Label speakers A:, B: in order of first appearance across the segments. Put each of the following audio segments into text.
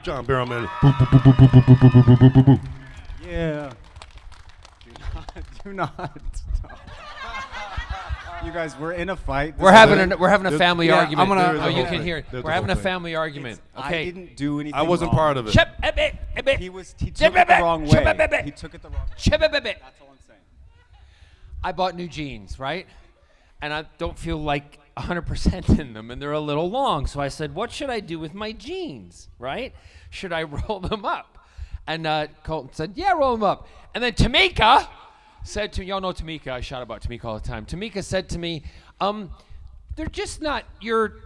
A: John Barrowman.
B: Yeah. Do not. You guys, we're in a fight.
C: We're having a family argument. You can hear it. We're having a family argument. Okay.
B: I didn't do anything.
A: I wasn't
B: wrong.
A: part of it.
B: He took it the wrong way. He took it the wrong way. That's all I'm saying.
C: I bought new jeans, right? And I don't feel like 100% in them, and they're a little long. So I said, what should I do with my jeans, right? Should I roll them up? And Colton said, yeah, roll them up. And then Tamika said to me, y'all know Tamika, I shout about Tamika all the time. Tamika said to me, they're just not your,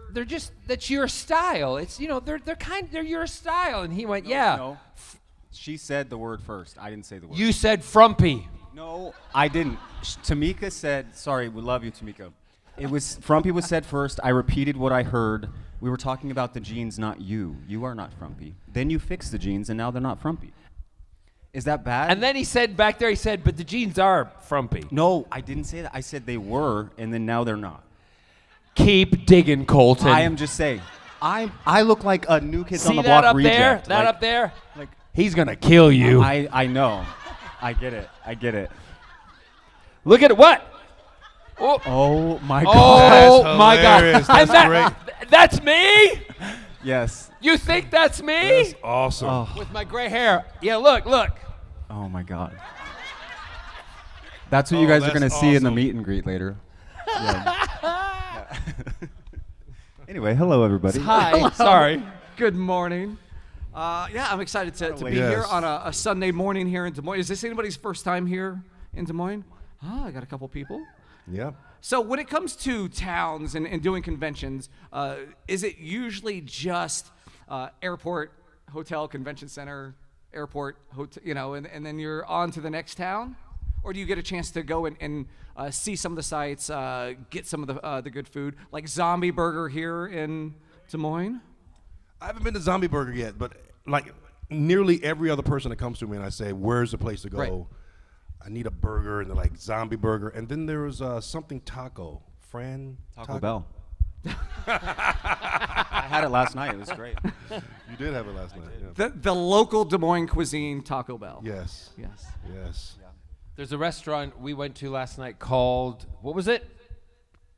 C: that's your style. It's, they're your style. And he went, yeah.
B: No. She said the word first. I didn't say the word.
C: You said frumpy.
B: No, I didn't. Tamika said, sorry, we love you, Tamika. Frumpy was said first. I repeated what I heard. We were talking about the jeans, not you. You are not frumpy. Then you fixed the jeans, and now they're not frumpy. Is that bad?
C: And then he said, back there, but the jeans are frumpy.
B: No, I didn't say that. I said they were, and then now they're not.
C: Keep digging, Colton.
B: I am just saying. I look like a New Kids on the
C: See that
B: Block
C: up
B: reject.
C: there? That up there? Like, he's going to kill you.
B: I know. I get it.
C: Look at what?
B: Oh my God.
C: Oh my God.
A: That's great.
C: That's me?
B: Yes.
C: You think that's me?
A: That's awesome.
B: Oh.
C: With my gray hair. Yeah, look.
B: Oh my God. That's what you guys are going to see in the meet and greet later. Yeah. Anyway, hello everybody.
C: Hi.
D: Hello.
C: Sorry.
D: Good morning. Yeah, I'm excited to be here on a Sunday morning here in Des Moines. Is this anybody's first time here in Des Moines? I got a couple people.
A: Yeah.
D: So when it comes to towns and doing conventions, is it usually just airport, hotel, convention center, airport, hotel, and then you're on to the next town? Or do you get a chance to go and see some of the sites, get some of the good food, like Zombie Burger here in Des Moines?
A: I haven't been to Zombie Burger yet, but like nearly every other person that comes to me and I say, where's the place to go?
D: Right.
A: I need a burger, and they're like Zombie Burger. And then there was something taco.
B: Taco Bell. I had it last night. It was great.
A: You did have it last night. Yeah.
D: The local Des Moines cuisine, Taco Bell.
A: Yes.
D: Yes.
A: Yes.
B: Yeah.
C: There's a restaurant we went to last night called, what was it?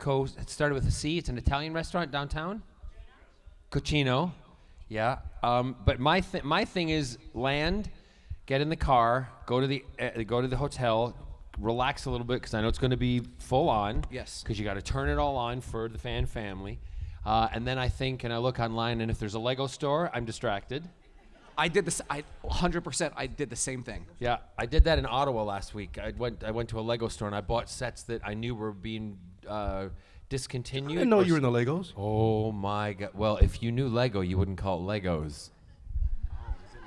C: It started with a C. It's an Italian restaurant downtown. Cucino. Yeah. But my thing is land, get in the car, go to the hotel, relax a little bit because I know it's going to be full on.
D: Yes.
C: Because you got to turn it all on for the fan family. And then I look online, and if there's a Lego store, I'm distracted.
D: I did this. 100%. I did the same thing.
C: Yeah, I did that in Ottawa last week. I went to a Lego store and I bought sets that I knew were being discontinued.
A: I didn't know you were in the Legos.
C: Oh my God! Well, if you knew Lego, you wouldn't call it Legos.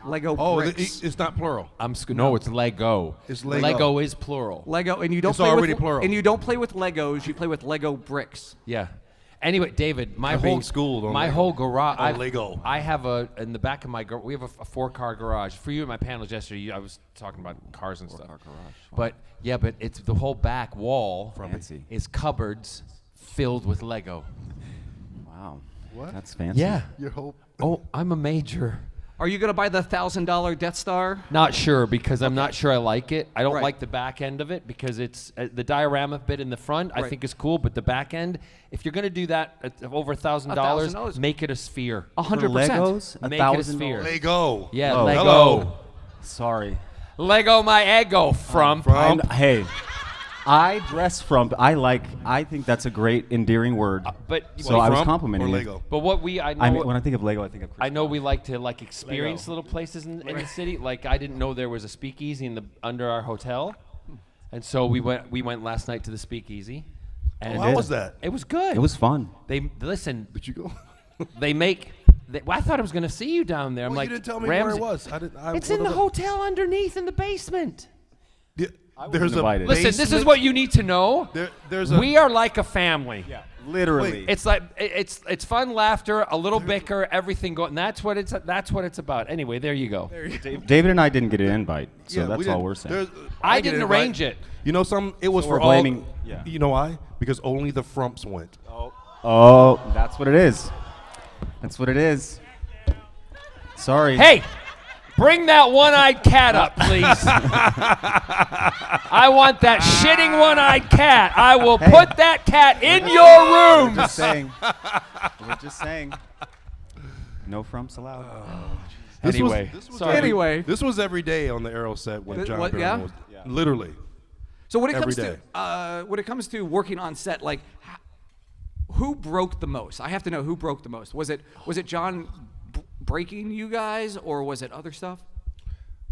D: Lego bricks.
A: It's not plural.
C: No, it's Lego.
A: It's Lego.
C: Lego is plural.
D: Lego, and you don't
A: It's
D: play
A: already
D: with
A: plural.
D: And you don't play with Legos. You play with Lego bricks.
C: Yeah. Anyway, David, my
A: I'm
C: whole
A: being schooled on
C: my
A: Lego.
C: whole garage.
A: On Lego.
C: I have in the back of my we have a 4-car garage. For you in my panels yesterday, I was talking about cars and stuff.
B: 4-car garage. Wow.
C: But it's the whole back wall
B: Fancy.
C: is cupboards filled with Lego.
B: Wow.
A: What?
B: That's fancy.
C: Yeah.
A: Your hope.
C: Oh, I'm a major.
D: Are you gonna buy the $1,000 Death Star?
C: Not sure because I'm not sure I like it. I don't
D: Right.
C: like the back end of it because it's the diorama bit in the front. I
D: Right.
C: think is cool, but the back end, if you're gonna do that at over $1,000,
D: $1,000.
C: make it a sphere.
D: 100%.
B: Legos?
C: Make it a
B: $1,000?
C: sphere.
A: Lego.
C: Yeah,
B: Oh.
C: Lego.
A: Hello.
B: Sorry.
C: Lego my ego from.
B: Hey, I dress from. I think that's a great endearing word.
C: But
B: So I was
A: Frump
B: complimenting
A: or
B: you.
A: Lego?
C: but what
B: I mean, when I think of Lego, I think of.
C: I know we like to experience little places in the city. Like I didn't know there was a speakeasy under our hotel, and so we went last night to the speakeasy. And
A: How was that?
C: It was good.
B: It was fun.
C: They listen.
A: Did you go?
C: They make. I thought I was going to see you down there. I'm
A: Well,
C: like,
A: you didn't tell me
C: Ramsey.
A: where it was.
C: It's in the hotel underneath in the basement.
A: There's a
B: invited.
C: Listen, this is what you need to know.
A: There's a.
C: We are like a family.
B: Yeah. Literally.
A: Wait.
C: It's like it's fun, laughter, a little bicker, everything going. That's what it's about. Anyway, there you go.
B: David and I didn't get an invite, so
A: Yeah, we
B: that's
A: didn't-
B: all we're saying.
A: there's-
C: I
A: get
C: didn't
A: invite.
C: arrange it.
A: You know something? It was
B: So
A: for
B: we're
A: all.
B: blaming- yeah.
A: You know why? Because only the frumps went.
B: Oh, that's what it is. That's what it is. Sorry.
C: Hey, bring that one-eyed cat up, please. I want that shitting one-eyed cat. I will put that cat in your room.
B: Just saying. We're just saying. No frumps allowed.
C: Anyway,
D: Anyway.
A: This was every day on the Arrow set when John
D: what-
A: Barrowman
D: yeah?
A: was literally.
D: So when it
A: Every
D: comes to working on set, like who broke the most? I have to know who broke the most. Was it John breaking you guys, or was it other stuff?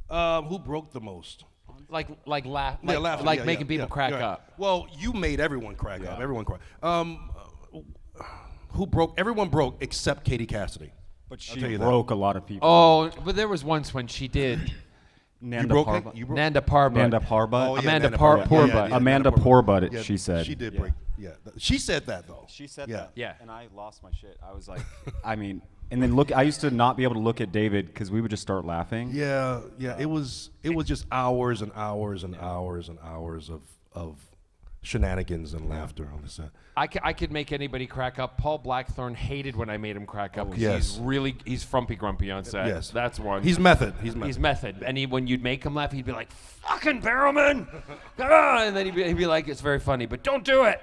A: Who broke the most?
C: like
A: Laughing,
C: making people crack
A: right.
C: up.
A: Well, you made everyone crack up. Everyone cried. Who broke? Everyone broke except Katie Cassidy.
B: But
A: tell
B: she
A: you that.
B: broke a lot of people.
C: Oh, but there was once when she did.
B: Nanda
A: broke
B: Parbat.
A: it? You broke-
C: Nanda Parbat.
B: Nanda Parbat.
A: Oh, yeah,
C: Amanda
A: Nanda
C: Par-
A: Parbat.
C: Poorbutt.
B: Amanda
A: Nanda
B: Poorbutt,
A: Yeah,
B: she said.
A: She did
B: Yeah.
A: break. Yeah. She said that, though.
B: She said
A: Yeah.
B: that.
C: Yeah.
B: And I lost my shit. I was like, I mean, and then look, I used to not be able to look at David because we would just start laughing.
A: Yeah, yeah. It was just hours and hours and hours and hours of shenanigans and laughter on the set.
C: I could make anybody crack up. Paul Blackthorne hated when I made him crack up because
A: Yes.
C: he's frumpy grumpy on set.
A: Yes.
C: That's one.
A: He's method. He's
C: He's
A: method.
C: method. And when you'd make him laugh, he'd be like, fucking Barrowman! Ah! And then he'd be like, it's very funny, but don't do it!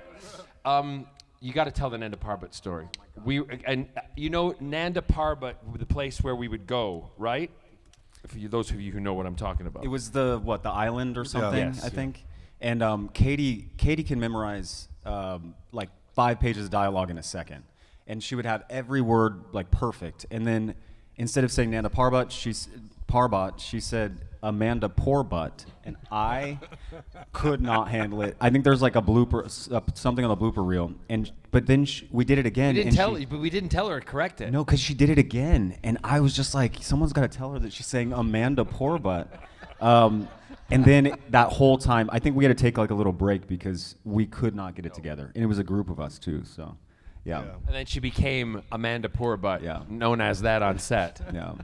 C: You got to tell the Nanda Parbat story. Nanda Parbat, the place where we would go, right? Those of you who know what I'm talking about.
B: It was the island or something,
C: Yes,
B: I
C: yeah.
B: think. And Katie can memorize like 5 pages of dialogue in a second, and she would have every word like perfect. And then instead of saying Nanda Parbat, she said Amanda Poorbutt, and I could not handle it. I think there's like a blooper, something on the blooper reel, but then we did it again.
C: we didn't tell her to correct it.
B: No, because she did it again, and I was just like, someone's got to tell her that she's saying Amanda Poorbutt. And then that whole time, I think we had to take like a little break because we could not get it together, and it was a group of us too. So, yeah.
C: And then she became Amanda Poorbutt,
B: Yeah.
C: known as that on set.
B: Yeah.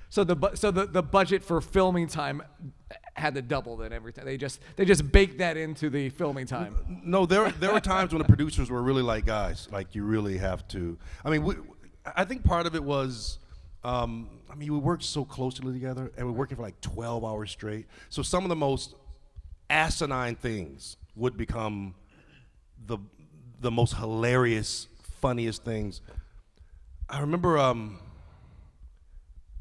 D: So the budget for filming time had to double then every time. They just baked that into the filming time.
A: No, there were times when the producers were really like, guys, like you really have to. I mean, I think part of it was. We worked so closely together, and we were working for like 12 hours straight. So some of the most asinine things would become the most hilarious, funniest things. I remember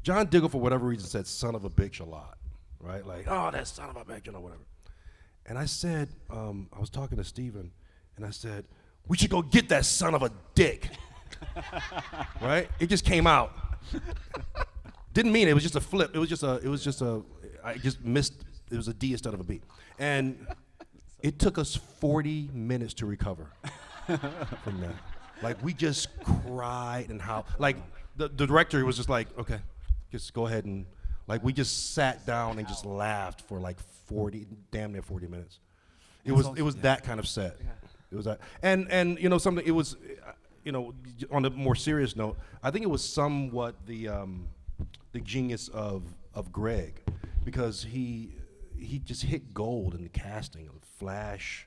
A: John Diggle, for whatever reason, said "son of a bitch" a lot, right? Like, oh, that son of a bitch, whatever. And I said, I was talking to Steven, and I said, we should go get that son of a dick. Right? It just came out. Didn't mean it. It was just a flip. I just missed. It was a D instead of a B. And it took us 40 minutes to recover from that. Like, we just cried and how, like, the director was just like, okay, just go ahead and, like, we just sat down and just laughed for like damn near 40 minutes. It was that kind of set. It was that. And something, it was, on a more serious note, I think it was somewhat the genius of Greg, because he just hit gold in the casting of Flash,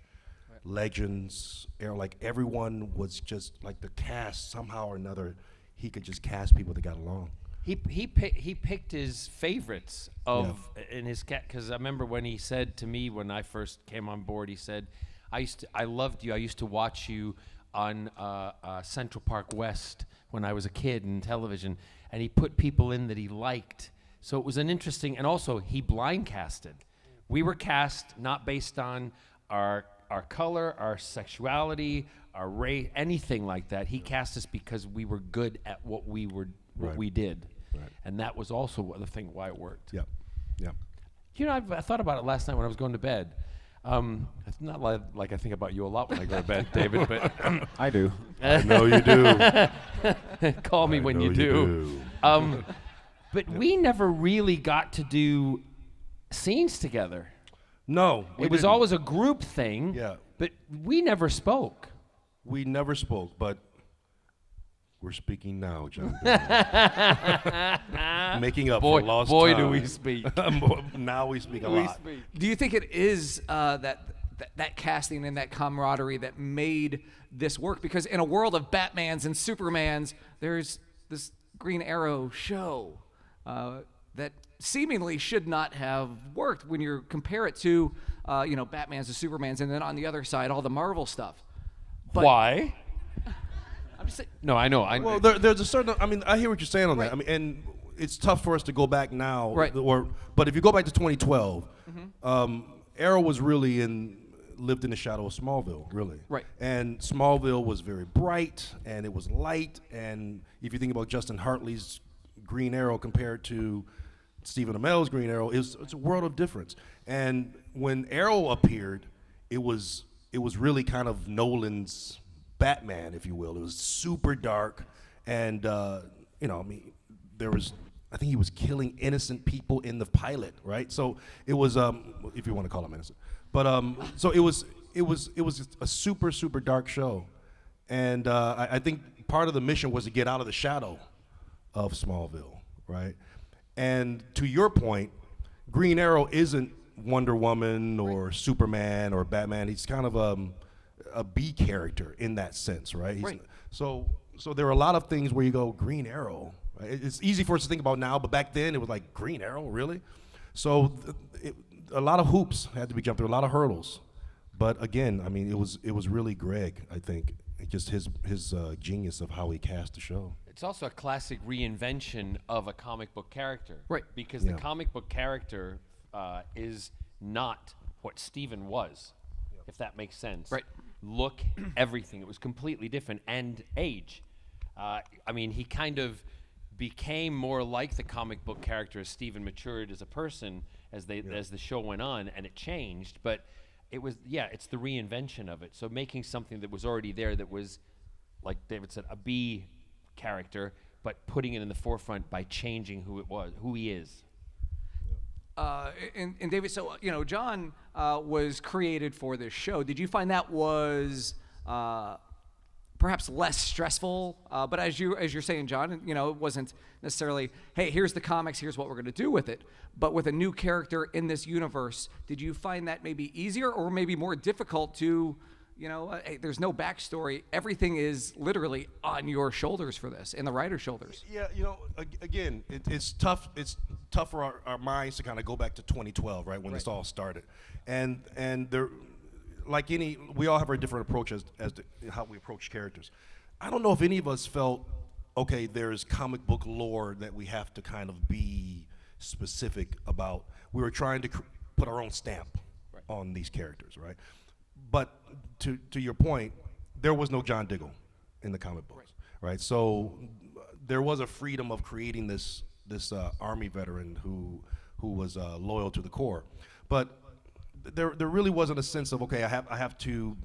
A: Legends, Arrow. Like, everyone was just like, the cast somehow or another, he could just cast people that got along.
C: He picked his favorites in his cat, because I remember when he said to me when I first came on board, he said, I loved you. I used to watch you on Central Park West when I was a kid in television, and he put people in that he liked. So it was an interesting, and also he blind casted. We were cast not based on our color, our sexuality, our race, anything like that. He cast us because we were good at what we did, and that was also the thing why it worked.
A: Yeah, yeah.
C: I thought about it last night when I was going to bed. It's not like I think about you a lot when I go to bed, David, but
B: I do.
A: I know you do.
C: call me when you do. But we never really got to do scenes together.
A: No,
C: It was always a group thing.
A: Yeah.
C: But we never spoke.
A: We never spoke, but we're speaking now, John. Making up for lost time.
C: do we speak.
A: Now we speak a lot.
D: Do you think it is that casting and that camaraderie that made this work? Because in a world of Batmans and Supermans, there's Green Arrow show that seemingly should not have worked when you compare it to, Batman's and Superman's, and then on the other side, all the Marvel stuff. But
C: Why?
D: I'm just saying.
C: No, I know.
A: Well, there's a certain. I mean, I hear what you're saying on
D: Right.
A: that. I mean, and it's tough for us to go back now.
D: Right.
A: But if you go back to 2012, Arrow was really lived in the shadow of Smallville, really.
D: Right.
A: And Smallville was very bright and it was light. And if you think about Justin Hartley's Green Arrow compared to Stephen Amell's Green Arrow, it's a world of difference. And when Arrow appeared, it was really kind of Nolan's Batman, if you will. It was super dark, and I think he was killing innocent people in the pilot, right? So it was, if you want to call him innocent, but so it was a super dark show, and I think part of the mission was to get out of the shadow of Smallville, right? And to your point, Green Arrow isn't Wonder Woman or Superman or Batman. He's kind of a B character in that sense, right?
D: Right.
A: So there are a lot of things where you go, Green Arrow. Right? It's easy for us to think about now, but back then it was like, Green Arrow, really? So a lot of hoops had to be jumped through, a lot of hurdles. But again, I mean, it was really Greg, I think, just his genius of how he cast the show.
C: It's also a classic reinvention of a comic book character.
D: Right.
C: Because
A: Yeah.
C: the comic book character is not what Steven was, if that makes sense.
D: Right.
C: Look, everything. It was completely different. And age. I mean, he kind of became more like the comic book character as Steven matured as a person as the show went on, and it changed. But it was, it's the reinvention of it. So making something that was already there that was, like David said, a B character, but putting it in the forefront by changing who he is.
D: And David, so John was created for this show. Did you find that was perhaps less stressful? But as you're saying, John, it wasn't necessarily, hey, here's the comics, here's what we're going to do with it. But with a new character in this universe, did you find that maybe easier or maybe more difficult to, hey, there's no backstory. Everything is literally on your shoulders for this, and the writer's shoulders.
A: Yeah, again, it's tough. It's tough for our minds to kind of go back to 2012, right, when this all started, and there, like we all have our different approaches as to how we approach characters. I don't know if any of us felt, okay, there's comic book lore that we have to kind of be specific about. We were trying to put our own stamp on these characters, right? But to your point, there was no John Diggle in the comic books, right? So there was a freedom of creating this Army veteran who was loyal to the core, but there really wasn't a sense of, okay, I have to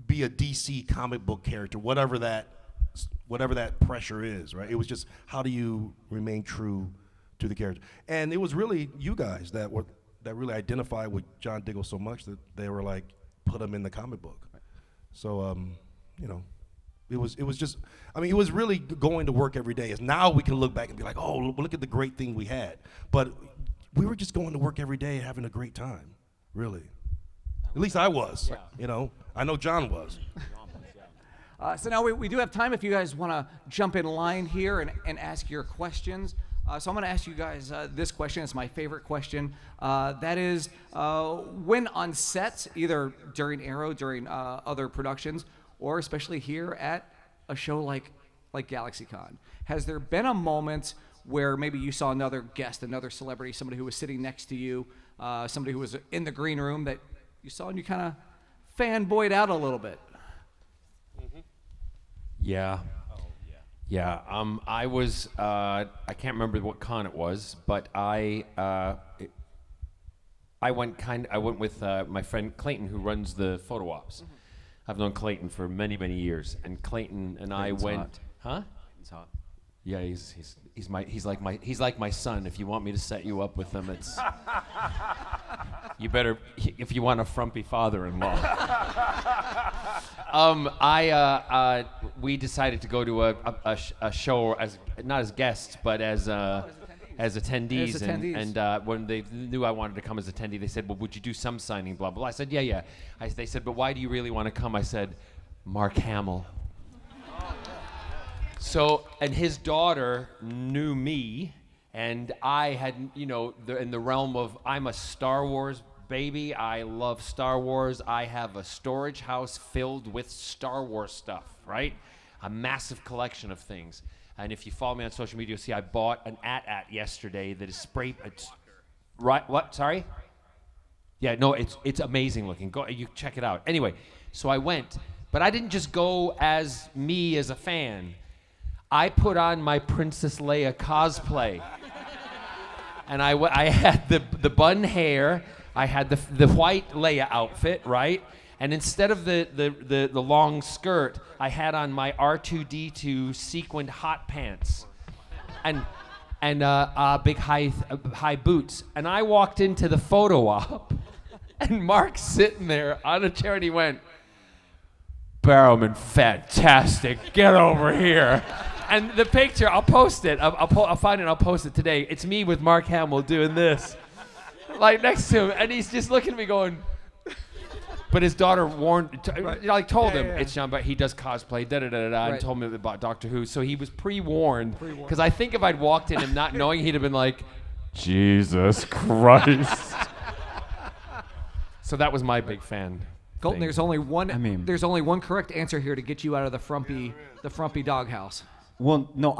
A: be a DC comic book character, whatever that pressure is, right? It was just, how do you remain true to the character? And it was really you guys that really identified with John Diggle so much that they were like, put him in the comic book. So it was just, I mean, it was really going to work every day. As now we can look back and be like, oh, look at the great thing we had. But we were just going to work every day having a great time, really. At least I was, I know John was.
D: So now we do have time if you guys want to jump in line here and ask your questions. So I'm going to ask you guys this question. It's my favorite question. That is, when on set, either during Arrow, during other productions, or especially here at a show like GalaxyCon, has there been a moment where maybe you saw another guest, another celebrity, somebody who was sitting next to you, somebody who was in the green room that you saw and you kind of fanboyed out a little bit?
C: Yeah. Yeah, I was, I can't remember what con it was, but I went with my friend Clayton, who runs the photo ops. I've known Clayton for many, many years, and Clayton and I went,
B: hot.
C: huh?
B: He's hot.
C: Yeah, he's like my son. If you want me to set you up with him, it's you better, if you want a frumpy father-in-law. We decided to go to a show as not as guests, but as attendees. And when they knew I wanted to come as attendee, they said, "Well, would you do some signing?" Blah blah blah. I said, "Yeah, yeah." They said, "But why do you really want to come?" I said, "Mark Hamill." So, and his daughter knew me, and I had, you know, in the realm of, I'm a Star Wars baby. I love Star Wars. I have a storage house filled with Star Wars stuff, right? A massive collection of things. And if you follow me on social media, you'll see I bought an AT-AT yesterday that is spray. Right? What? Sorry? Yeah, no, it's amazing looking. Go, you check it out. Anyway, so I went, but I didn't just go as me as a fan. I put on my Princess Leia cosplay, and I had the bun hair. I had the white Leia outfit, right? And instead of the long skirt, I had on my R2-D2 sequined hot pants, and big high boots. And I walked into the photo op, and Mark's sitting there on a chair, and he went, "Barrowman, fantastic! Get over here." And the picture, I'll post it. I'll find it. And I'll post it today. It's me with Mark Hamill doing this, like next to him, and he's just looking at me going. But his daughter told him it's John, but he does cosplay, and told me about Doctor Who. So he was pre-warned. Because I think if I'd walked in and not knowing, he'd have been like, Jesus Christ. So that was my big fan.
D: Colton,
C: thing.
D: there's only one correct answer here to get you out of the frumpy doghouse.
B: Well, no,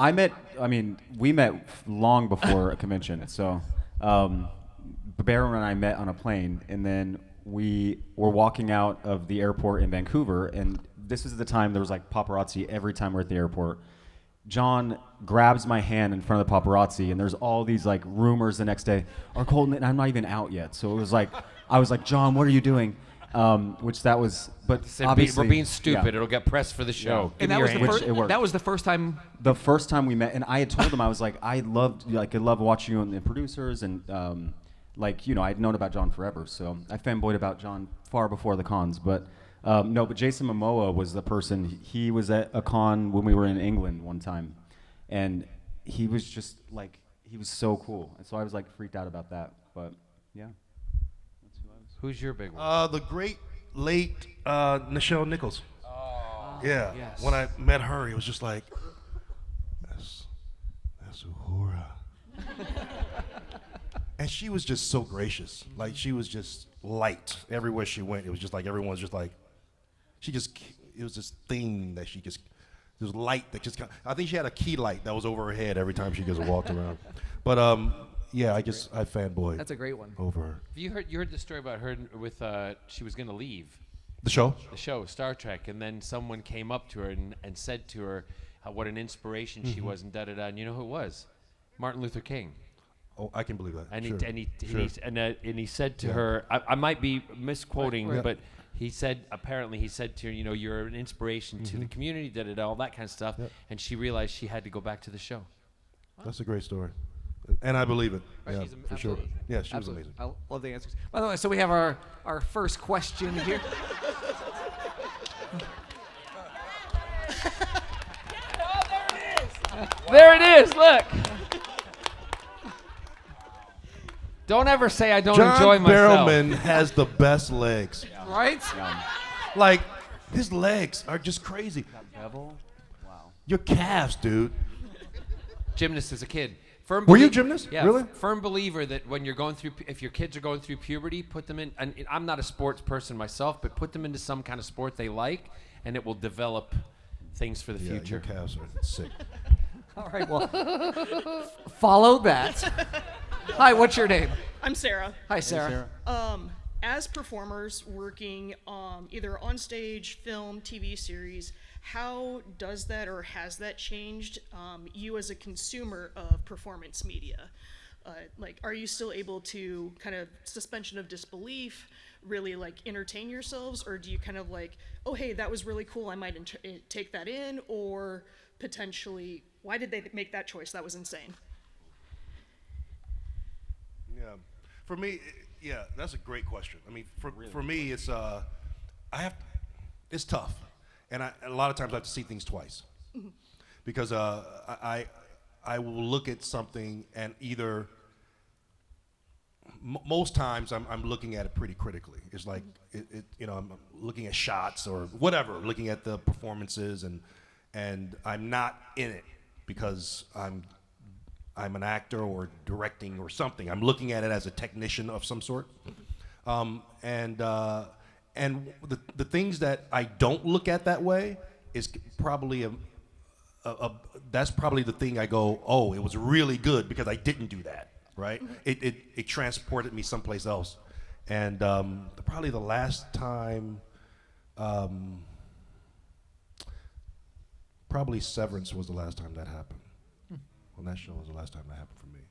B: we met long before a convention. So, Barrowman and I met on a plane, and then we were walking out of the airport in Vancouver, and this is the time there was like paparazzi every time we're at the airport. John grabs my hand in front of the paparazzi, and there's all these like rumors the next day. Or Colton, and I'm not even out yet, so it was like, I was like, John, what are you doing? Which that was, but obviously
C: we're being stupid.
B: Yeah.
C: It'll get pressed for the show.
D: And
C: Give me your hand.
D: that was the first time.
B: The first time we met, and I had told him, I was like, I love watching you and the producers, and I'd known about John forever, so I fanboyed about John far before the cons. But but Jason Momoa was the person. He was at a con when we were in England one time, and he was just like, he was so cool, and so I was like freaked out about that. But yeah, that's who I was.
C: Who's your big one?
A: The great late Nichelle Nichols.
C: Oh,
A: yeah.
C: Yes.
A: When I met her, it was just like, that's Uhura. And she was just so gracious. Like, she was just light everywhere she went. It was just like everyone's just like, it was this thing that there was light that just, I think she had a key light that was over her head every time she just walked around. But yeah, I fanboyed.
D: That's a great one.
A: Over her.
C: You heard the story about her with she was going to leave
A: The show?
C: the show Star Trek, and then someone came up to her and said to her what an inspiration she was, and and you know who it was? Martin Luther King.
A: Oh, I can believe that.
C: And
A: Sure.
C: he said to her, I might be misquoting,
A: Right.
C: but he said to her, you know, you're an inspiration to the community, all that kind of stuff.
A: Yep.
C: And she realized she had to go back to the show.
A: That's a great story. And I believe it.
C: Right.
A: Yeah,
C: She's
A: for sure.
C: absolutely.
A: Yeah, she was
D: Absolutely.
A: amazing.
D: I love the answers. By the way, so we have our first question here.
C: There it is, look. Don't ever say I don't enjoy myself.
A: Barrowman has the best legs.
D: Right?
A: Like, his legs are just crazy.
B: Bevel? Wow.
A: Your calves, dude.
C: Gymnast as a kid.
A: Were you a gymnast?
C: Yeah.
A: Really?
C: Firm believer that when you're going through, if your kids are going through puberty, put them in. And I'm not a sports person myself, but put them into some kind of sport they like, and it will develop things for the
A: Yeah,
C: future.
A: your calves are sick.
D: All right, well, follow that. Hi, what's your name?
E: I'm Sarah.
D: Hi, Sarah.
E: As performers working either on stage, film, TV series, how does that or has that changed you as a consumer of performance media? Like, are you still able to kind of suspension of disbelief, really like entertain yourselves, or do you kind of like, oh, hey, that was really cool, I might take that in, or potentially, why did they make that choice? That was insane.
A: Yeah. For me, yeah, that's a great question. I mean, for me, it's it's tough, and a lot of times I have to see things twice, because I will look at something and either most times I'm looking at it pretty critically. It's like I'm looking at shots or whatever, looking at the performances, and and I'm not in it because I'm an actor or directing or something. I'm looking at it as a technician of some sort. And the things that I don't look at that way is probably that's probably the thing I go, oh, it was really good because I didn't do that, right? It transported me someplace else. And probably the last time, probably Severance was the last time that happened. Well, that show was the last time that happened for me.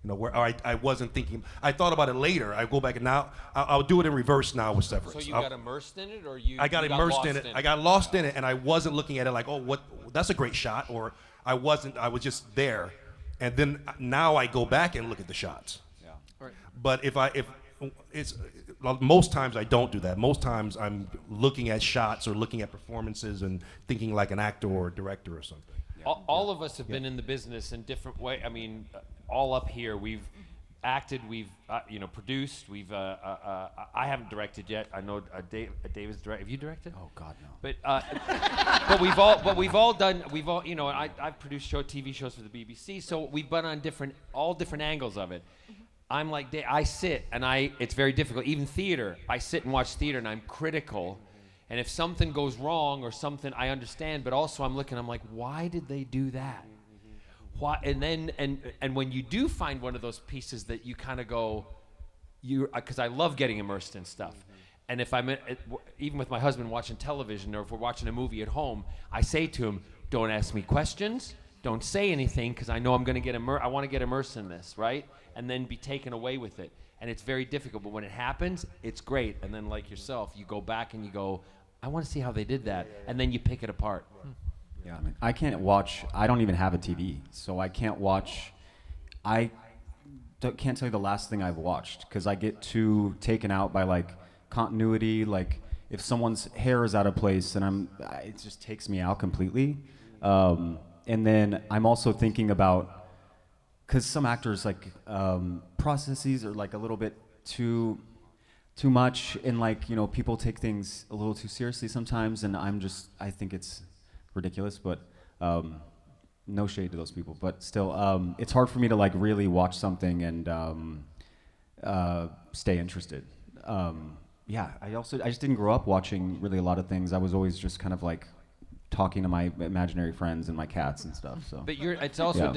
A: You know, where I wasn't thinking. I thought about it later. I go back and now I'll do it in reverse now with Severance.
C: So you got immersed in it, or you?
A: I got immersed in it. I got lost in it, and I wasn't looking at it like, oh, what? That's a great shot, or I wasn't. I was just there, and then now I go back and look at the shots.
C: Yeah. Right.
A: But if it's most times I don't do that. Most times I'm looking at shots or looking at performances and thinking like an actor or a director or something.
C: All of us have been in the business in different ways. I mean, all up here, we've acted, we've produced, we've. I haven't directed yet. I know David's directed. Have you directed?
B: Oh God, no.
C: But we've all done. I've produced TV shows for the BBC, so we've been on all different angles of it. I'm like, I sit and it's very difficult. Even theater, I sit and watch theater and I'm critical. And if something goes wrong or something, I understand, but also I'm like, why did they do that? Why? And then, and when you do find one of those pieces that you kind of go, because I love getting immersed in stuff. And if I'm, even with my husband watching television, or if we're watching a movie at home, I say to him, don't ask me questions, don't say anything, because I know I'm going to get immersed. I want to get immersed in this, right? And then be taken away with it. And it's very difficult, but when it happens, it's great. And then, like yourself, you go back and you go, I want to see how they did that, and then you pick it apart.
B: Yeah, I mean, I can't watch. I don't even have a TV, so I can't watch. I can't tell you the last thing I've watched because I get too taken out by like continuity. Like if someone's hair is out of place, and it just takes me out completely. And then I'm also thinking about because some actors like processes are like a little bit too much, and like people take things a little too seriously sometimes, and I think it's ridiculous, but no shade to those people, but still it's hard for me to like really watch something and stay interested. I just didn't grow up watching really a lot of things. I was always just kind of like talking to my imaginary friends and my cats and stuff. So
C: but it's also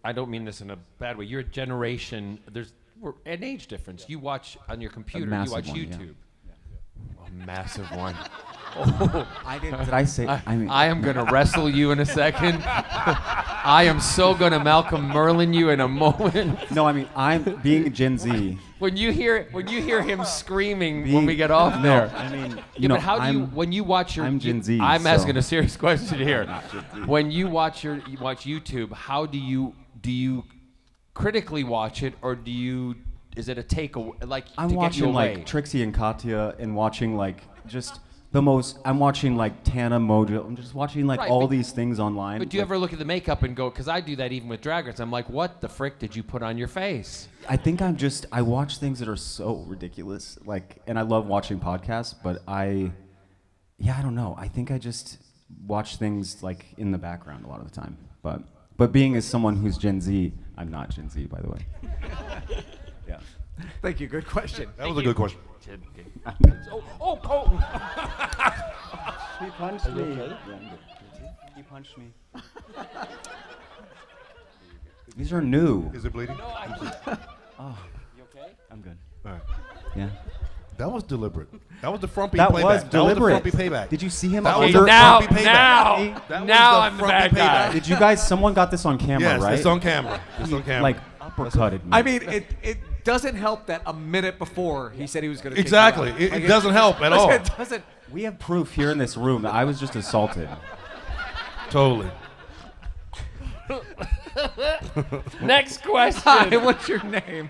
C: I don't mean this in a bad way, your generation, there's an age difference. You watch on your computer, you watch YouTube. Yeah. A massive one. Oh.
B: Did I say?
C: I am going to wrestle you in a second. I am so going to Malcolm Merlyn you in a moment.
B: No, I mean, I'm being Gen Z.
C: When you hear him screaming when we get off there.
B: I mean,
C: but how do you, when you watch your...
B: I'm Gen Z.
C: I'm asking a serious question here. When you watch YouTube, how do you critically watch it, or is it a takeaway? Like,
B: I'm
C: to
B: watching
C: get you away?
B: like Trixie and Katya, and watching like just I'm watching like Tana Mojo. I'm just watching like all these things online.
C: But do you ever look at the makeup and go, because I do that even with drag race, I'm like, what the frick did you put on your face?
B: I think I watch things that are so ridiculous, like, and I love watching podcasts, but I don't know. I think I just watch things like in the background a lot of the time. But being as someone who's Gen Z, I'm not Gen Z, by the way. Yeah.
D: Thank you. Good question.
A: That was a good question.
C: Oh, Colton!
B: He punched me. Okay? He punched me. These are new.
A: Is it bleeding?
C: No,
B: Oh.
C: You okay?
B: I'm good.
A: All right.
B: Yeah.
A: That was deliberate. That was the frumpy
B: That
A: playback.
B: was deliberate.
A: That was the frumpy payback.
B: Did you see him?
A: That
B: under-
A: was the
C: Now
A: frumpy payback. That was
C: I'm the
A: frumpy
C: bad guy.
A: payback.
B: Did you guys? Someone got this on camera,
A: Yes,
B: right?
A: it's on camera. It's on camera.
B: Like uppercutted me.
D: I mean, it doesn't help that a minute before he said he was going to
A: Exactly. It doesn't help at all.
D: It doesn't.
B: We have proof here in this room that I was just assaulted.
A: Totally.
C: Next question.
D: Hi, what's your name?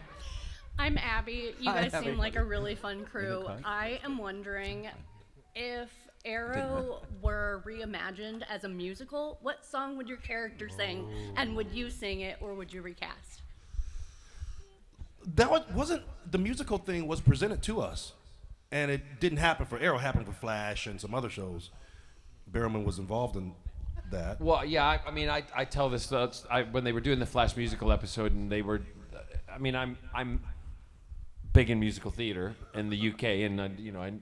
F: I'm Abby. You
D: Hi,
F: guys
D: Abby.
F: seem like a really fun crew. I am wondering if Arrow were reimagined as a musical, what song would your character sing, and would you sing it or would you recast?
A: That wasn't the musical thing was presented to us, and it didn't happen for Arrow. It happened for Flash and some other shows. Barrowman was involved in that.
C: Well, yeah, I mean, I tell this when they were doing the Flash musical episode, and they were, I mean, I'm big in musical theater in the UK, and you know, I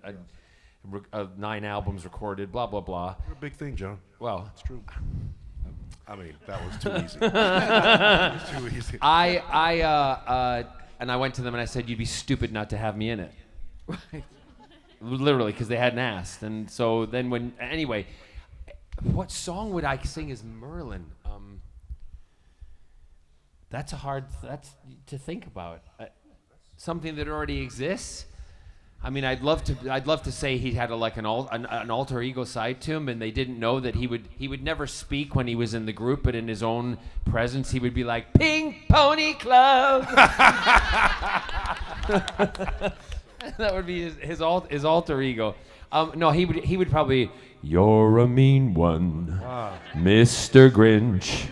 C: 9 albums recorded, blah blah blah.
A: You're a big thing, John.
C: Well,
A: It's true. I mean, that was too easy. That was too easy.
C: And I went to them and I said, "You'd be stupid not to have me in it." Right. Literally, because they hadn't asked, and so then anyway, what song would I sing as Merlyn? That's to think about. Something that already exists. I mean, I'd love to say he had an alter ego side to him, and they didn't know that he would never speak when he was in the group, but in his own presence, he would be like Pink Pony Club. That would be his alter ego. No, he would probably, "You're a mean one, Mr. Grinch."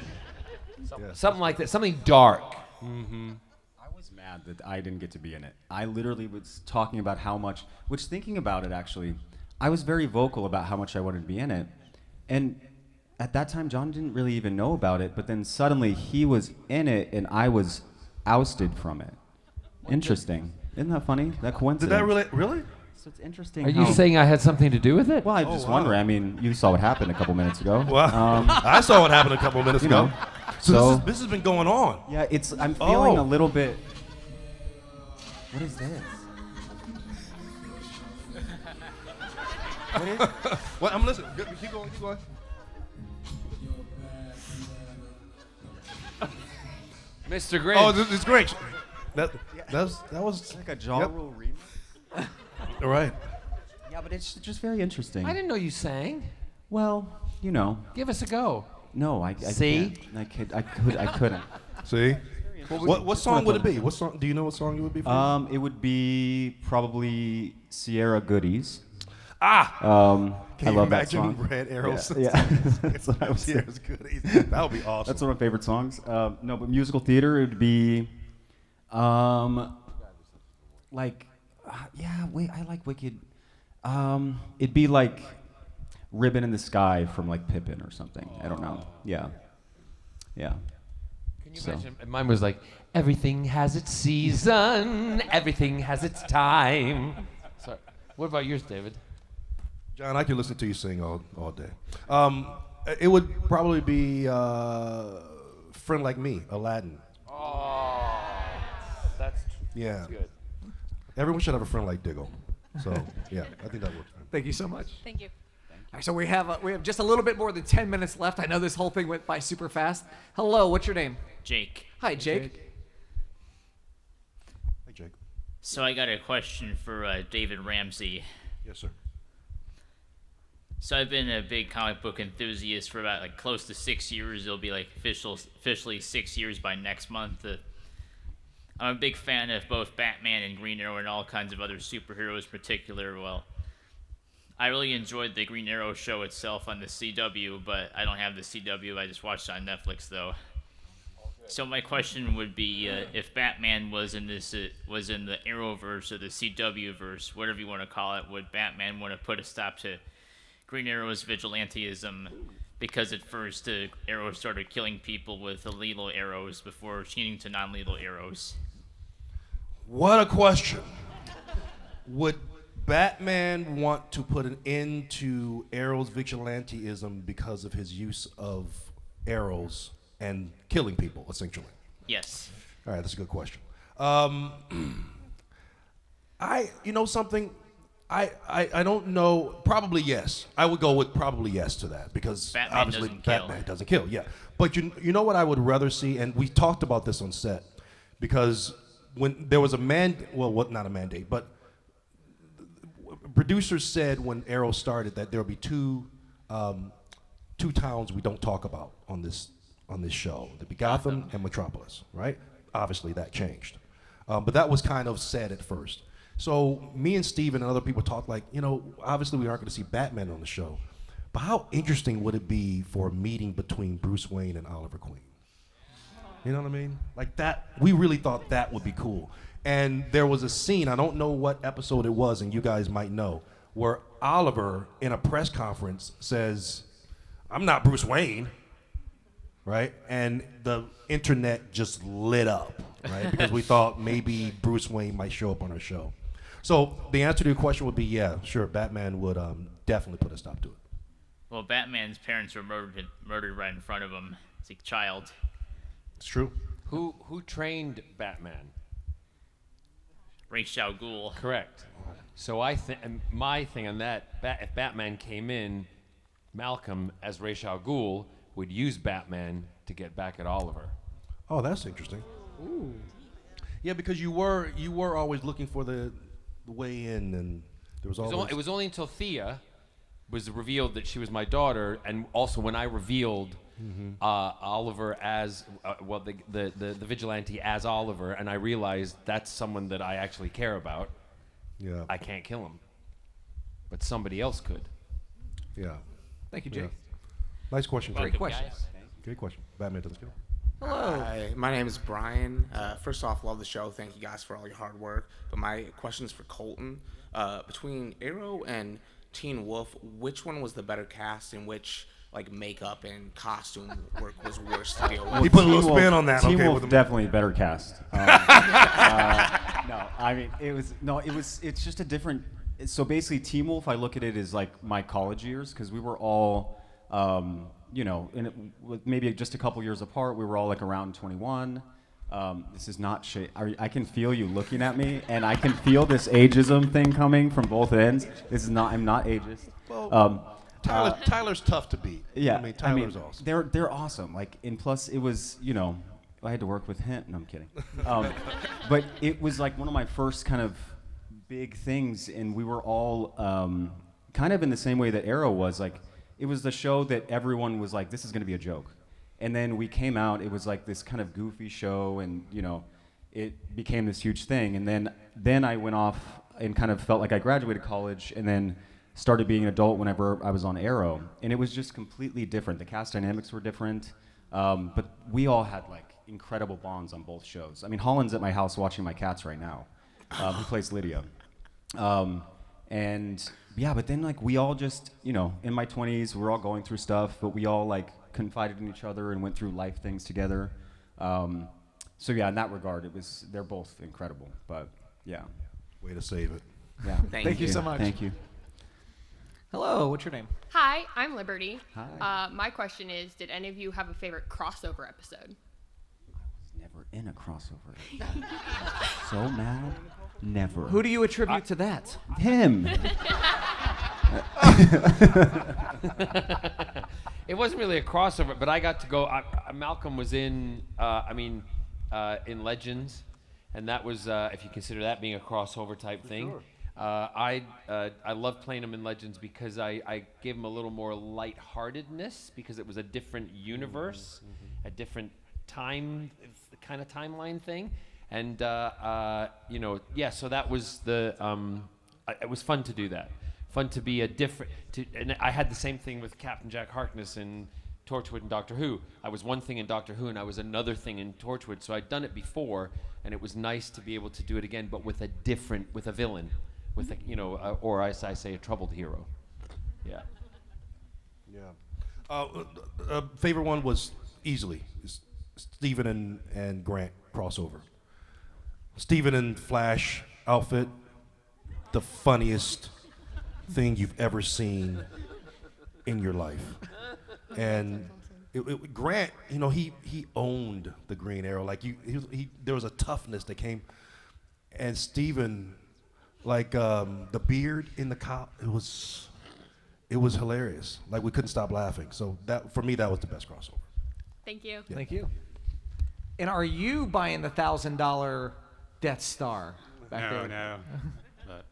C: Something like that, something dark. Mm-hmm.
B: Mad that I didn't get to be in it. I literally was talking about how much, which thinking about it actually, I was very vocal about how much I wanted to be in it. And at that time, John didn't really even know about it, but then suddenly he was in it and I was ousted from it. Interesting. Isn't that funny? That coincidence.
A: Did that really?
B: So it's interesting.
C: Are you saying I had something to do with it?
B: Well, I just wonder. I mean, you saw what happened a couple minutes ago.
A: Well, I saw what happened a couple minutes ago.
B: know.
A: So this has been going on.
B: Yeah, I'm feeling a little bit. What is this? What is?
A: What? I'm listening. Keep going.
C: Mr. Grinch.
A: Oh, this is great. That was
B: Like a jaw rule remix.
A: All right.
B: Yeah, but it's just very interesting.
C: I didn't know you sang.
B: Well, you know.
C: Give us a go.
B: No, I
C: See?
B: can't. I couldn't.
A: See? What song would it be? What song? Do you know what song it would be?
B: It would be probably Sierra Goodies.
A: Can
B: I
A: you
B: love that
A: imagine
B: song.
A: Red Arrows?
B: Yeah, that's what I was saying.
A: Sierra's Goodies. That would be awesome.
B: That's one of my favorite songs. No, but musical theater, it would be, I like Wicked. It'd be like Ribbon in the Sky from like Pippin or something. I don't know. Yeah.
C: Can you imagine? Mine was like, everything has its season, everything has its time. Sorry. What about yours, David?
A: John, I could listen to you sing all day. It would probably be Friend Like Me, Aladdin.
C: Oh, that's good.
A: Everyone should have a friend like Diggle. So, yeah, I think that works.
D: Thank you so much.
F: Thank you.
D: All right, so we have just a little bit more than 10 minutes left. I know this whole thing went by super fast. Hello, what's your name?
G: Jake.
D: Hi, Jake.
A: Hey, Jake.
G: So I got a question for David Ramsey.
A: Yes, sir.
G: So I've been a big comic book enthusiast for about like close to 6 years. It'll be like officially 6 years by next month. I'm a big fan of both Batman and Green Arrow and all kinds of other superheroes in particular. Well, I really enjoyed the Green Arrow show itself on the CW, but I don't have the CW. I just watched it on Netflix though. So my question would be, if Batman was in the Arrowverse or the CW verse, whatever you want to call it, would Batman want to put a stop to Green Arrow's vigilantism? Because at first, Arrow started killing people with lethal arrows before changing to non-lethal arrows.
A: What a question. Would Batman want to put an end to Arrow's vigilantism because of his use of arrows and killing people, essentially?
G: Yes.
A: All right, that's a good question. Something? I don't know. Probably yes. I would go with probably yes to that because
G: Batman
A: obviously
G: doesn't kill.
A: Batman doesn't kill. Yeah, but you know what I would rather see, and we talked about this on set, because when there was not a mandate, but producers said when Arrow started that there would be two towns we don't talk about on this show. There'd be Gotham and Metropolis, right? Obviously that changed, but that was kind of said at first. So me and Steven and other people talked like, obviously we aren't going to see Batman on the show, but how interesting would it be for a meeting between Bruce Wayne and Oliver Queen? You know what I mean? Like that, we really thought that would be cool. And there was a scene, I don't know what episode it was, and you guys might know, where Oliver, in a press conference, says, "I'm not Bruce Wayne," right? And the internet just lit up, right? Because we thought maybe Bruce Wayne might show up on our show. So the answer to your question would be, yeah, sure, Batman would definitely put a stop to it.
G: Well, Batman's parents were murdered right in front of him as a child.
A: It's true.
C: Who trained Batman?
G: Ra's al Ghul.
C: Correct. So my thing on that, if Batman came in, Malcolm as Ra's al Ghul would use Batman to get back at Oliver.
A: Oh, that's interesting. Ooh. Yeah, because you were always looking for the way in, and there was always.
C: It was only until Thea was revealed that she was my daughter, and also when I revealed Oliver as the vigilante as Oliver, and I realized that's someone that I actually care about.
A: Yeah.
C: I can't kill him, but somebody else could.
A: Yeah.
D: Thank you, Jake.
A: Yeah. Nice question.
G: Welcome,
A: Jake.
D: question.
G: guys.
A: Great question. Batman doesn't kill.
D: Hello.
H: Hi, my name is Brian. First off, love the show. Thank you guys for all your hard work. But my question is for Colton. Between Arrow and Teen Wolf, which one was the better cast, and which makeup and costume work was worse to deal with?
A: He put a little spin on that.
B: Teen
A: Okay,
B: Wolf
A: with
B: definitely better cast. No, I mean it's just a different. So basically, Teen Wolf, I look at it as like my college years because we were all, maybe just a couple years apart. We were all like around 21. This is not shit. I can feel you looking at me, and I can feel this ageism thing coming from both ends. This is not. I'm not ageist.
A: Well, Tyler's tough to beat.
B: Yeah,
A: I mean, Tyler's awesome.
B: They're awesome. And plus it was, I had to work with him. No, I'm kidding. But it was like one of my first kind of big things, and we were all kind of in the same way that Arrow was. Like, it was the show that everyone was like, this is going to be a joke. And then we came out, it was like this kind of goofy show, and it became this huge thing. And then I went off and kind of felt like I graduated college, and then started being an adult whenever I was on Arrow, and it was just completely different. The cast dynamics were different, but we all had incredible bonds on both shows. I mean, Holland's at my house watching my cats right now. Who plays Lydia, and yeah, but then we all just in my 20s, we're all going through stuff, but we all confided in each other and went through life things together. So yeah, in that regard, they're both incredible. But yeah,
A: Way to save it.
B: yeah.
D: Thank you so much.
B: Thank you.
D: Hello, what's your name?
I: Hi, I'm Liberty.
B: Hi.
I: My question is, did any of you have a favorite crossover episode?
B: Never in a crossover. So mad. Never.
D: Who do you attribute to that?
B: Him.
C: It wasn't really a crossover, but I got to go. Malcolm was in Legends, and that was, if you consider that being a crossover type thing.
A: Sure.
C: I loved playing him in Legends because I gave him a little more lightheartedness because it was a different universe, a different time, kind of timeline thing, and so that was it was fun to do that. Fun to be and I had the same thing with Captain Jack Harkness in Torchwood and Doctor Who. I was one thing in Doctor Who, and I was another thing in Torchwood. So I'd done it before, and it was nice to be able to do it again, but with a villain, with or as I say, a troubled hero. Yeah.
A: Yeah. Favorite one was easily Stephen and Grant crossover. Stephen in Flash outfit, the funniest thing you've ever seen in your life. And Grant, he owned the Green Arrow. There was a toughness that came. And Stephen, the beard in the cop, it was hilarious. We couldn't stop laughing. So that, for me, that was the best crossover.
I: Thank you.
A: Yeah.
D: Thank you. And are you buying the $1,000 Death Star back there?
J: No. But,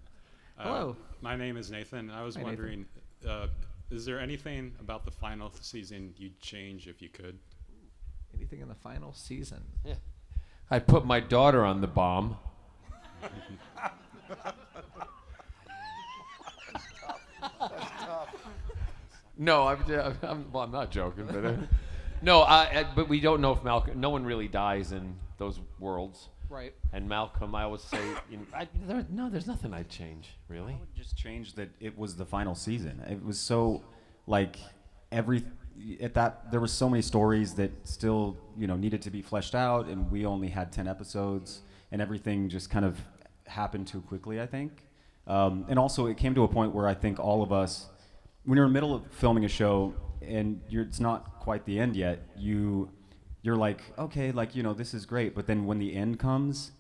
D: Hello.
J: My name is Nathan. I was wondering, is there anything about the final season you'd change if you could?
D: Anything in the final season?
C: Yeah. I put my daughter on the bomb. No, I'm not joking, but no, but we don't know if Malcolm. No one really dies in those worlds.
D: Right.
C: And Malcolm, I always say, there's nothing I'd change, really.
B: I would just change that it was the final season. It was so, there were so many stories that still, needed to be fleshed out, and we only had 10 episodes, and everything just kind of happened too quickly, I think. And also, it came to a point where I think all of us, when you're in the middle of filming a show and it's not quite the end yet, you're like, okay, this is great. But then when the end comes,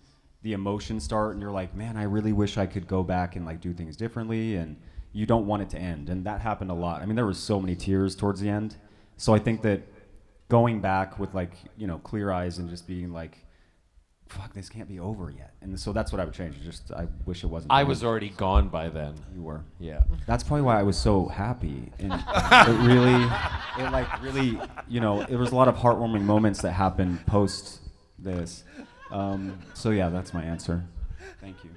B: the emotions start, and you're like, man, I really wish I could go back and do things differently, and you don't want it to end. And that happened a lot. I mean, there was so many tears towards the end. So I think that going back with clear eyes and just being like, fuck, this can't be over yet. And so that's what I would change. I wish it wasn't.
C: I was already gone by then.
B: You were.
C: Yeah.
B: That's probably why I was so happy. And there was a lot of heartwarming moments that happened post this. So yeah, that's my answer. Thank you.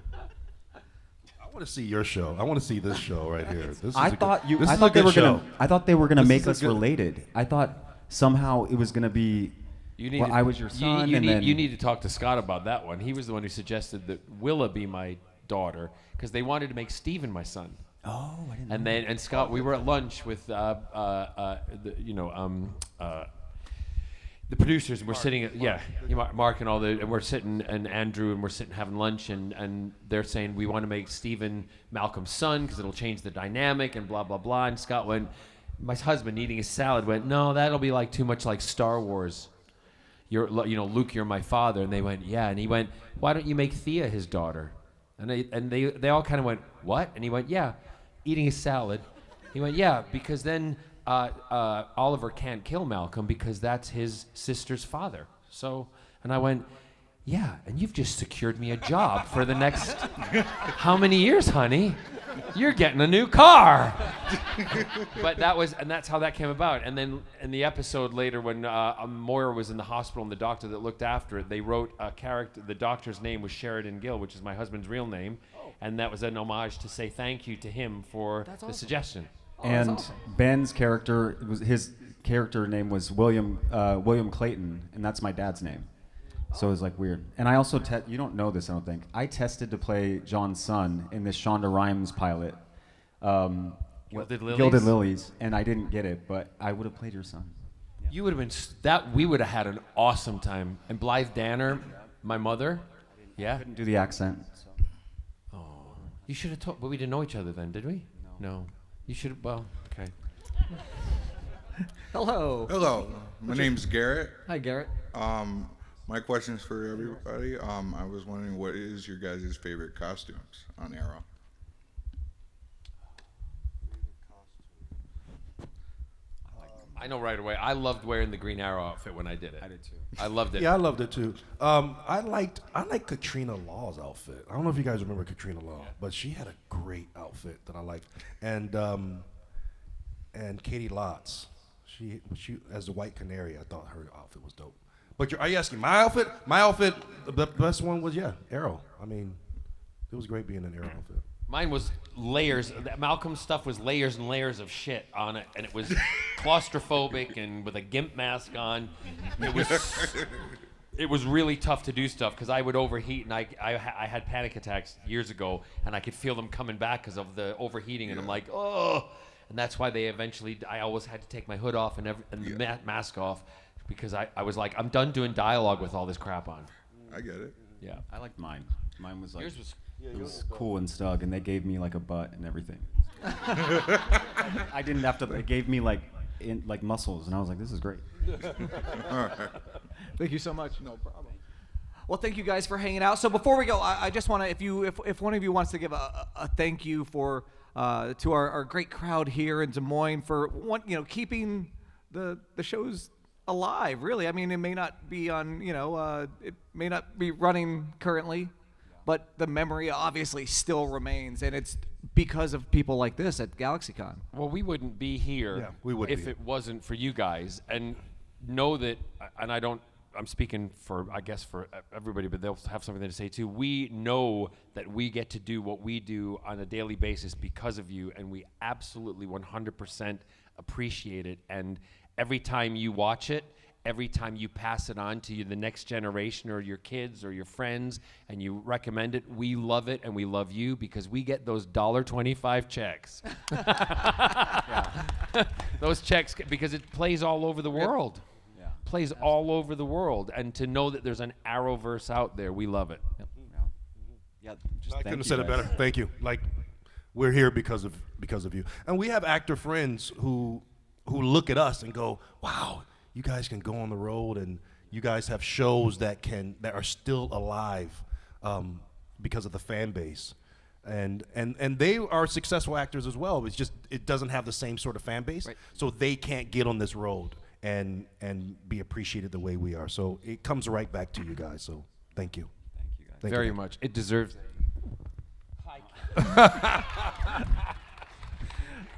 A: I want to see your show. I want to see this show right here.
B: I thought they were gonna make us related. I thought somehow it was gonna be. I was your son.
C: You need to talk to Scott about that one. He was the one who suggested that Willa be my daughter because they wanted to make Steven my son.
B: Oh, I didn't.
C: And Scott, we were at lunch with the producers, and we're sitting Mark and and we're sitting, and Andrew, and we're sitting having lunch, and they're saying we want to make Steven Malcolm's son because it'll change the dynamic and blah blah blah. And Scott went, my husband eating his salad went, no, that'll be too much like Star Wars. Luke, you're my father. And they went, yeah. And he went, why don't you make Thea his daughter? And they all kind of went, what? And he went, yeah, eating his salad. He went, yeah, because then Oliver can't kill Malcolm because that's his sister's father. So, and I went, yeah, and you've just secured me a job for the next how many years, honey? You're getting a new car. But that's how that came about. And then in the episode later, when Moira was in the hospital and the doctor that looked after it, they wrote a character. The doctor's name was Sheridan Gill, which is my husband's real name, and that was an homage to say thank you to him for the suggestion.
B: And awesome. Ben's character his character name was William Clayton, and that's my dad's name. So it was weird. And I also, you don't know this, I don't think. I tested to play John's son in this Shonda Rhimes pilot,
C: Gilded
B: Lilies, and I didn't get it, but I would have played your son. Yeah.
C: You would have been, we would have had an awesome time. And Blythe Danner, my mother,
B: I couldn't do the accent. So.
C: Oh, you should have told, but we didn't know each other then, did we? No. You should have, okay.
K: Hello. My name's Garrett.
D: Hi, Garrett.
K: My question is for everybody. I was wondering, what is your guys' favorite costumes on Arrow?
C: I know right away. I loved wearing the Green Arrow outfit when I did it.
B: I did too.
C: I loved it.
A: Yeah, I loved it too. I liked Katrina Law's outfit. I don't know if you guys remember Katrina Law, but she had a great outfit that I liked. And Katie Lotz, she as the White Canary, I thought her outfit was dope. But are you asking my outfit? My outfit, the best one was Arrow. I mean, it was great being in an Arrow outfit.
C: Mine was layers. Malcolm's stuff was layers and layers of shit on it, and it was claustrophobic and with a gimp mask on. It was really tough to do stuff because I would overheat, and I had panic attacks years ago, and I could feel them coming back because of the overheating, and I'm like, oh. And that's why I always had to take my hood off and the mask off. Because I was like, I'm done doing dialogue with all this crap on.
K: I get it.
C: Yeah.
B: I liked mine. Mine was
C: yours was
B: cool and snug, and they gave me a butt and everything. I didn't have to. They gave me muscles, and I was like, this is great.
K: All right.
D: Thank you so much.
K: No problem.
D: Well, thank you guys for hanging out. So before we go, I just want to, if one of you wants to give a thank you to our great crowd here in Des Moines for keeping the shows alive, really. I mean, it may not be on, it may not be running currently, but the memory obviously still remains, and it's because of people like this at GalaxyCon.
C: Well, we wouldn't be here if it wasn't for you guys. And know that, and I'm speaking for everybody, but they'll have something to say too. We know that we get to do what we do on a daily basis because of you, and we absolutely 100% appreciate it. And every time you watch it, every time you pass it on to the next generation or your kids or your friends and you recommend it. We love it and we love you because we get those $1.25 checks. Those checks, because it plays all over the world.
B: Yeah.
C: Plays all over the world. And to know that there's an Arrowverse out there, we love it.
B: Yeah, just
A: I
B: thank
A: couldn't have
B: you
A: said it
B: guys.
A: better. Thank you. Like, we're here because of you. And we have actor friends who look at us and go, wow, you guys can go on the road and you guys have shows that are still alive because of the fan base. And they are successful actors as well. It's just it doesn't have the same sort of fan base.
D: Right.
A: So they can't get on this road and be appreciated the way we are. So it comes right back to you guys. So thank you.
B: Thank you guys.
A: Thank
C: Very
A: you.
C: much. It deserves.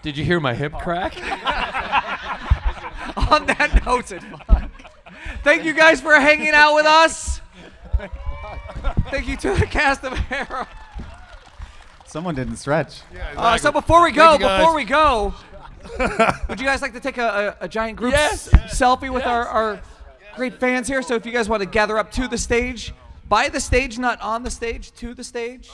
C: Did you hear my hip crack?
D: On that note, thank you guys for hanging out with us. Thank you to the cast of Arrow.
B: Someone didn't stretch.
D: So before we go,
A: Thank you, guys.
D: would you guys like to take a giant group
C: Yes.
D: selfie with our great fans here? So if you guys want to gather up to the stage, by the stage, not on the stage, to the stage.